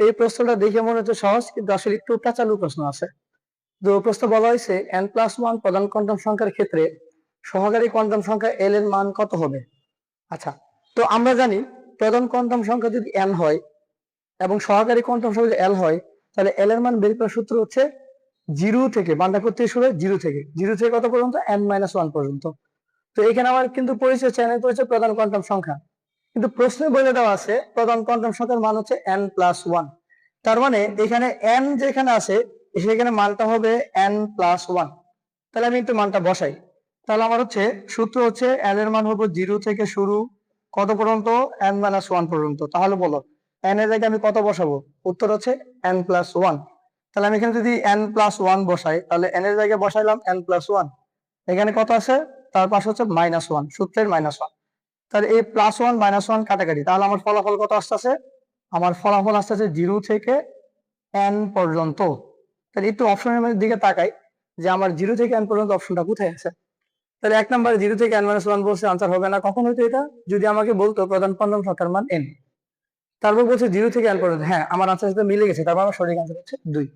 এই প্রশ্নটা দেখে মনে হচ্ছে সহজ, কিন্তু আসলে একটু পেঁচালু প্রশ্ন আছে। তো প্রশ্ন বলা হয়েছে n+1 প্রধান কোয়ান্টাম সংখ্যার ক্ষেত্রে সহকারী কোয়ান্টাম সংখ্যা l এর মান কত হবে। আচ্ছা, তো আমরা জানি প্রধান কোয়ান্টাম সংখ্যা যদি n হয় এবং সহকারী কোয়ান্টাম সংখ্যা যদি l হয়, তাহলে l এর মান বের করার সূত্র হচ্ছে 0 থেকে, মানটা করতে শুরু হয় 0 থেকে কত পর্যন্ত, n-1 পর্যন্ত। তো এখানে আমার কিন্তু পরিচয় চ্যানেল পরিচয় প্রধান কোয়ান্টাম সংখ্যা, কিন্তু প্রশ্নে বলে দেওয়া আছে প্রধান কোয়ান্টাম সংখ্যার মান হচ্ছে n+1। তার মানে এখানে n যেখানে আছে সেখানে মানটা হবে n+1। তাহলে আমি একটু মানটা বসাই। তাহলে আমার হচ্ছে সূত্র হচ্ছে l এর মান হবে 0 থেকে শুরু কত পর্যন্ত, n-1 পর্যন্ত। তাহলে বলো n এর জায়গায় আমি কত বসাবো, উত্তর হচ্ছে n+1। তাহলে আমি এখানে যদি n+1 বসাই, তাহলে n এর জায়গায় বসাইলাম n+1, এখানে কত আছে, তার পাশে হচ্ছে -1, সূত্রের -1। তাহলে এই +1 -1 কাটাকাটি, তাহলে আমার ফলাফল কত আসতেছে, আমার ফলাফল আসতেছে 0 থেকে n পর্যন্ত। তাহলে একটু অপশনের দিকে তাকাই যে আমার 0 থেকে n পর্যন্ত অপশনটা কোথায় আছে। তাহলে 1 নম্বরে 0 থেকে n-1 বলছে, আনসার হবে না। কখন হইতো এটা, যদি আমাকে বলতো প্রধান কোয়ান্টাম সংখ্যার মান n, তারপর বলছে 0 থেকে n পর্যন্ত, হ্যাঁ আমার আনসার সাথে মিলে গেছে, তারপর আমার সঠিক আনসার হচ্ছে 2।